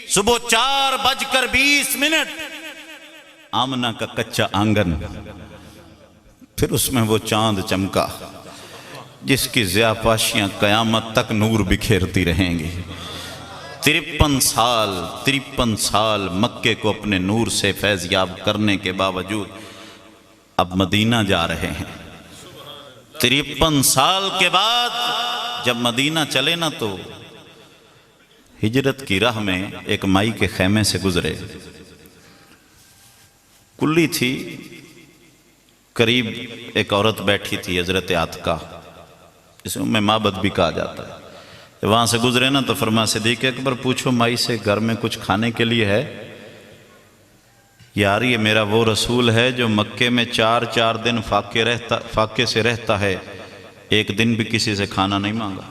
صبح 4:20 آمنہ کا کچا آنگن، پھر اس میں وہ چاند چمکا جس کی ضیاء پاشیاں قیامت تک نور بکھیرتی رہیں گی۔ 53 سال مکے کو اپنے نور سے فیض یاب کرنے کے باوجود اب مدینہ جا رہے ہیں۔ 53 سال کے بعد جب مدینہ چلے نا تو ہجرت کی راہ میں ایک مائی کے خیمے سے گزرے، کلی تھی، قریب ایک عورت بیٹھی تھی حضرت عاتقہ، اسے ام معبد بھی کہا جاتا ہے۔ وہاں سے گزرے نا تو فرمایا صدیق اکبر پوچھو مائی سے گھر میں کچھ کھانے کے لیے ہے؟ یار یہ میرا وہ رسول ہے جو مکے میں 4 دن فاقے سے رہتا ہے، ایک دن بھی کسی سے کھانا نہیں مانگا۔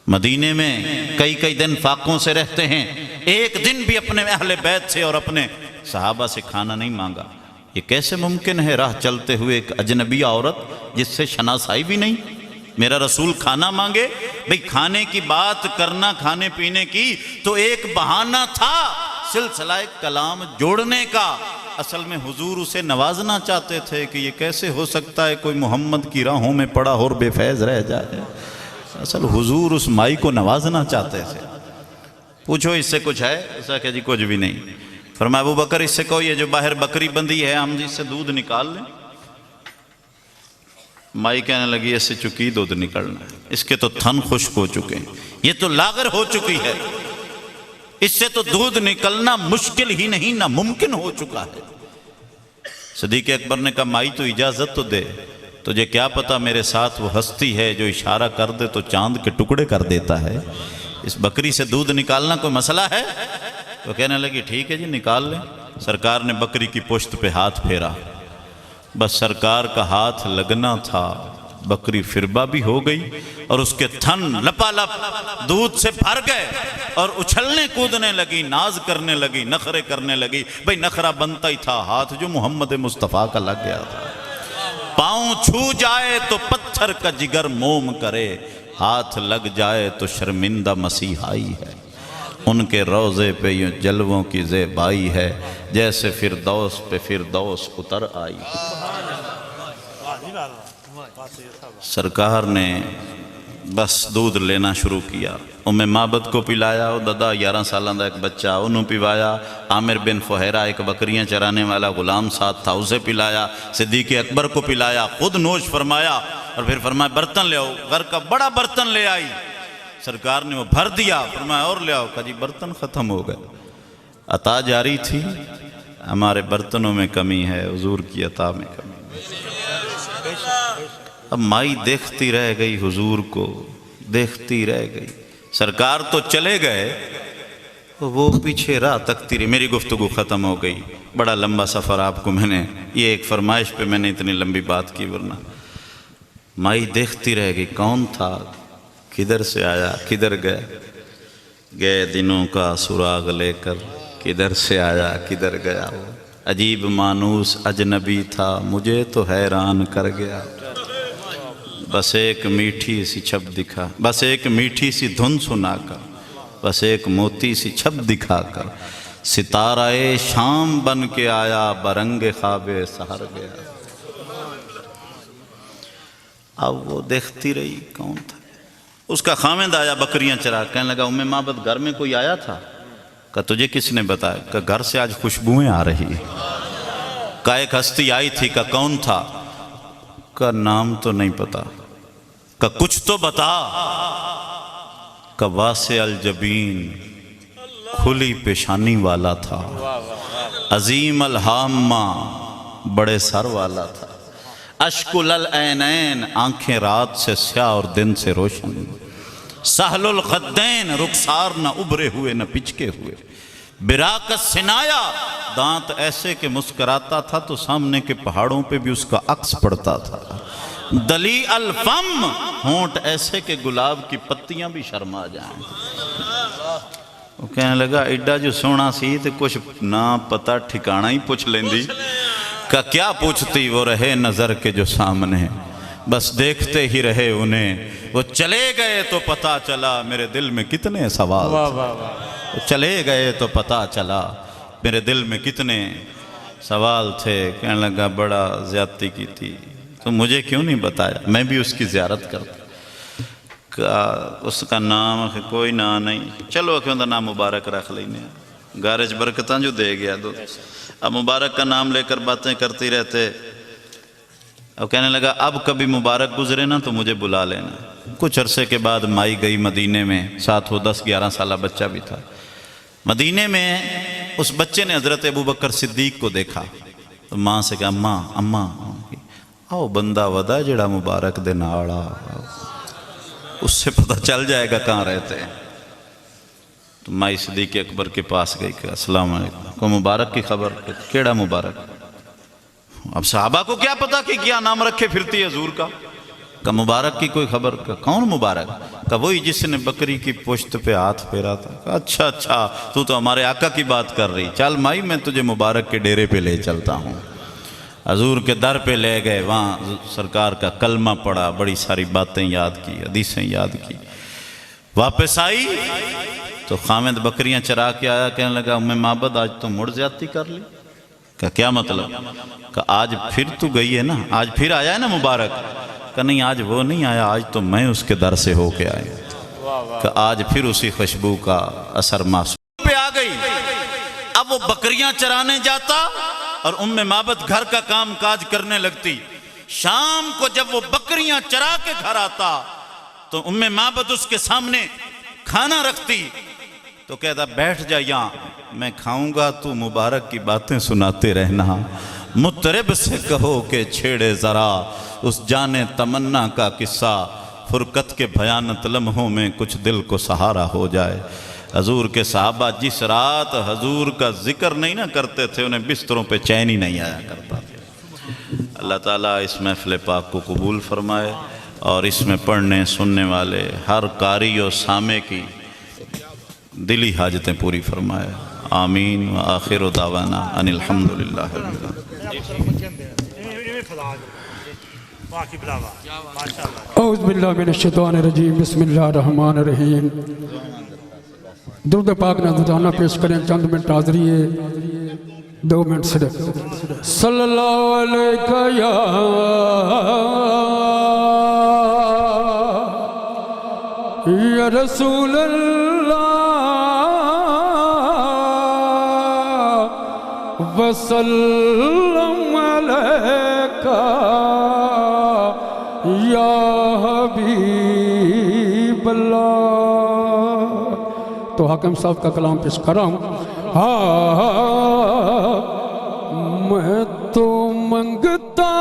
مدینے میں کئی دن فاقوں سے رہتے ہیں، ایک دن بھی اپنے اہل بیت سے اور اپنے صحابہ سے کھانا نہیں مانگا۔ یہ کیسے ممکن ہے راہ چلتے ہوئے ایک اجنبی عورت جس سے شناسائی بھی نہیں، میرا رسول کھانا مانگے؟ بھئی کھانے کی بات کرنا، کھانے پینے کی تو ایک بہانہ تھا سلسلہ کلام جوڑنے کا۔ اصل میں حضور اسے نوازنا چاہتے تھے کہ یہ کیسے ہو سکتا ہے کوئی محمد کی راہوں میں پڑا اور بے فیض رہ جائے۔ اصل حضور اس مائی کو نوازنا چاہتے تھے۔ پوچھو اس سے کچھ ہے؟ ایسا کہ جی کچھ بھی نہیں۔ فرمایا ابو بکر اس سے کہو یہ جو باہر بکری بندھی ہے ہم اس سے دودھ نکال لیں۔ مائی کہنے لگی اس سے چکی دودھ نکلنا ہے، اس کے تو تھن خشک ہو چکے ہیں، یہ تو لاغر ہو چکی ہے، اس سے تو دودھ نکلنا مشکل ہی نہیں ناممکن ہو چکا ہے۔ صدیق اکبر نے کہا مائی تو اجازت تو دے، تجھے کیا پتا میرے ساتھ وہ ہستی ہے جو اشارہ کر دے تو چاند کے ٹکڑے کر دیتا ہے، اس بکری سے دودھ نکالنا کوئی مسئلہ ہے؟ تو کہنے لگی ٹھیک ہے جی نکال لیں۔ سرکار نے بکری کی پشت پہ ہاتھ پھیرا، بس سرکار کا ہاتھ لگنا تھا، بکری فربا بھی ہو گئی اور اس کے تھن لپالپ دودھ سے بھر گئے اور اچھلنے کودنے لگی، ناز کرنے لگی، نخرے کرنے لگی۔ بھئی نخرہ بنتا ہی تھا، ہاتھ جو محمد مصطفیٰ کا لگ گیا تھا۔ پاؤں چھو جائے تو پتھر کا جگر موم کرے، ہاتھ لگ جائے تو شرمندہ مسیحائی ہے، ان کے روضے پہ یوں جلووں کی زیبائی ہے، جیسے فردوس پہ فردوس اتر آئی۔ سرکار نے بس دودھ لینا شروع کیا، ام معبد کو پلایا، دادا 11 سالوں کا ایک بچہ انہوں پوایا، عامر بن فہیرہ ایک بکریاں چرانے والا غلام ساتھ تھا اسے پلایا، صدیق اکبر کو پلایا، خود نوش فرمایا اور پھر فرمایا برتن لے آؤ، گھر کا بڑا برتن لے آئی۔ سرکار نے وہ بھر دیا، فرمایا اور لے آؤ، کہا جی برتن ختم ہو گئے۔ عطا جاری تھی، ہمارے برتنوں میں کمی ہے، حضور کی عطا میں کمی ہے۔ اب مائی دیکھتی رہ گئی حضور کو، دیکھتی رہ گئی۔ سرکار تو چلے گئے، وہ پیچھے راہ تکتی رہی۔ میری گفتگو ختم ہو گئی، بڑا لمبا سفر آپ کو میں نے، یہ ایک فرمائش پہ میں نے اتنی لمبی بات کی، ورنہ مائی دیکھتی رہ گئی کون تھا، کدھر سے آیا، کدھر گیا، گئے دنوں کا سراغ لے کر، کدھر سے آیا کدھر گیا، عجیب مانوس اجنبی تھا مجھے تو حیران کر گیا، بس ایک میٹھی سی چھپ دکھا، بس ایک میٹھی سی دھن سنا کر، بس ایک موتی سی چھپ دکھا کر، ستارہ شام بن کے آیا برنگ خواب سحر گیا۔ اب وہ دیکھتی رہی کون تھا، اس کا خامند آیا بکریاں چرا، کہنے لگا ام معبد گھر میں کوئی آیا تھا؟ کہا تجھے کس نے بتایا؟ کہا گھر سے آج خوشبوئیں آ رہی ہیں۔ کہا ایک ہستی آئی تھی، کہا کون تھا؟ کہا نام تو نہیں پتا۔ کہا کچھ تو بتا۔ کہا واسع الجبین، کھلی پیشانی والا تھا، عظیم الہامہ، بڑے سر والا تھا، اشکل العینین، آنکھیں رات سے سیاہ اور دن سے روشن، سہل الخدین، رخسار نہ ابھرے ہوئے نہ پچکے ہوئے، براق السنایا، دانت ایسے کہ مسکراتا تھا تو سامنے کے پہاڑوں پہ بھی اس کا عکس پڑتا تھا، دلی الفم، ہونٹ ایسے کہ گلاب کی پتیاں بھی شرما جائیں۔ وہ کہنے لگا ایڈا جو سونا سی تو کچھ نہ پتا ٹھکانہ ہی پوچھ لیندی۔ کہ کیا پوچھتی، وہ رہے نظر کے جو سامنے، بس دیکھتے ہی رہے انہیں، وہ چلے گئے تو پتا چلا میرے دل میں کتنے سوال تھے، چلے گئے تو پتا چلا میرے دل میں کتنے سوال تھے۔ کہنے لگا بڑا زیادتی کی تھی تو مجھے کیوں نہیں بتایا، میں بھی اس کی زیارت کرتا۔ اس کا نام کوئی نام نہیں، چلو کہ اندر نام مبارک رکھ لینے، گارج برکتاں جو دے گیا دو۔ اب مبارک کا نام لے کر باتیں کرتی رہتے، اب کہنے لگا اب کبھی مبارک گزرے نا تو مجھے بلا لینا۔ کچھ عرصے کے بعد مائی گئی مدینے میں، ساتھ وہ 10-11 سالہ بچہ بھی تھا۔ مدینے میں اس بچے نے حضرت ابوبکر صدیق کو دیکھا تو ماں سے کہا اماں آؤ بندہ ودا جڑا مبارک دے ناڑا، اس سے پتہ چل جائے گا کہاں رہتے ہیں۔ تو مائی صدیق اکبر کے پاس گئی کہ السلام علیکم، کو مبارک کی خبر؟ کیڑا مبارک؟ اب صحابہ کو کیا پتا کہ کیا نام رکھے پھرتی ہے حضور کا؟ کہ مبارک کی کوئی خبر؟ کہ کون مبارک؟ کہ وہی جس نے بکری کی پشت پہ ہاتھ پھیرا تھا۔ کہ اچھا تو ہمارے آقا کی بات کر رہی، چل مائی میں تجھے مبارک کے ڈیرے پہ لے چلتا ہوں۔ حضور کے در پہ لے گئے، وہاں سرکار کا کلمہ پڑھا، بڑی ساری باتیں یاد کی، حدیثیں یاد کی۔ واپس آئی تو خامد بکریاں چرا کے آیا، کہنے لگا ام معبد آج تو مڑ زیادتی کر لی۔ کہ کیا مطلب؟ کہ آج پھر تو گئی ہے نا، آج پھر آیا ہے نا مبارک؟ کہ نہیں آج وہ نہیں آیا، آج تو میں اس کے در سے ہو کے آیا۔ کہ آج پھر اسی خوشبو کا اثر محسوس پہ آ گئی۔ اب وہ بکریاں چرانے جاتا اور ام معبد گھر کا کام کاج کرنے لگتی۔ شام کو جب وہ بکریاں چرا کے گھر آتا تو ام معبد اس کے سامنے کھانا رکھتی تو کہتا بیٹھ جا یہاں، میں کھاؤں گا، تو مبارک کی باتیں سناتے رہنا۔ مطرب سے کہو کہ چھیڑے ذرا اس جانے تمنا کا قصہ، فرقت کے بھیانت لمحوں میں کچھ دل کو سہارا ہو جائے۔ حضور کے صحابہ جس رات حضور کا ذکر نہیں نہ کرتے تھے انہیں بستروں پہ چین ہی نہیں آیا کرتا تھا۔ اللہ تعالیٰ اس محفل پاک کو قبول فرمائے اور اس میں پڑھنے سننے والے ہر قاری و سامع کی دلی حاجتیں پوری فرمائے، آمین۔ وآخر دعوانا ان الحمدللہ رب العالمین۔ اعوذ باللہ من الشیطان الرجیم، بسم اللہ الرحمن الرحیم۔ درود پاک نذرانہ پیش کریں، چند منٹ حاضری ہے، 2 منٹ صرف۔ صلی اللہ علیہ یا رسول اللہ وسلم علیکہ یا حبیب اللہ۔ تو حاکم صاحب کا کلام پیش کر رہا ہوں۔ میں تو منگتا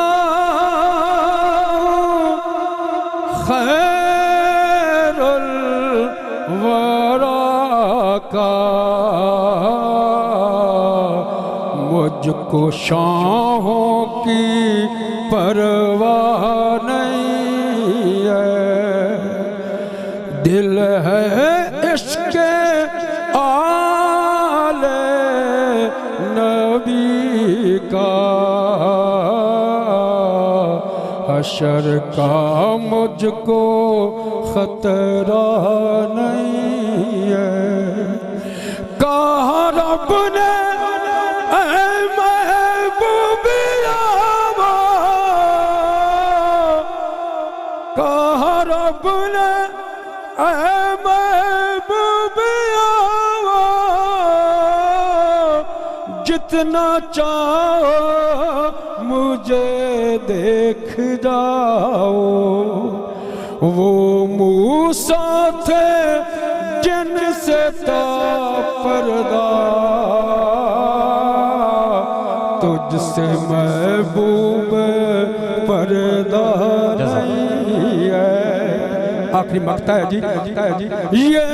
خیر الورا کا، مجھ کو شاہوں کی پرواہ نہیں ہے، دل ہے عشق آل نبی کا، حشر کا مجھ کو خطرہ نہیں ہے۔ کہا رب نے اے محبوبیا، کہا رب نے اے محبوبیا، جتنا چاہو مجھے دیکھ جاؤ۔ وہ موسیٰ تھے جن سے تھا پردہ، تجھ سے محبوب پردہ نہیں ہے۔ آخری مقطع ہے جی، یہ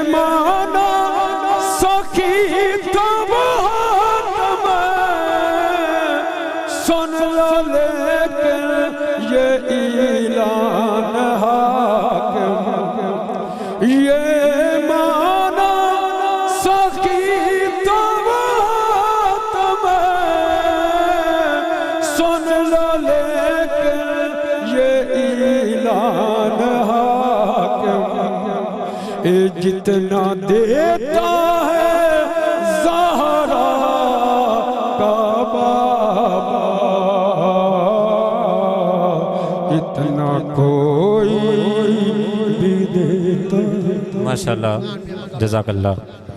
مانا سخی تو بہت میں سن لو، لیکن یہ اعلان حاکم، یہ مانا سخی تو بہت میں سن لو، لیکن یہ اعلان حاکم، جتنا دیتا ہے زہرا کا بابا، اتنا کوئی بھی ماشاءاللہ جزاک اللہ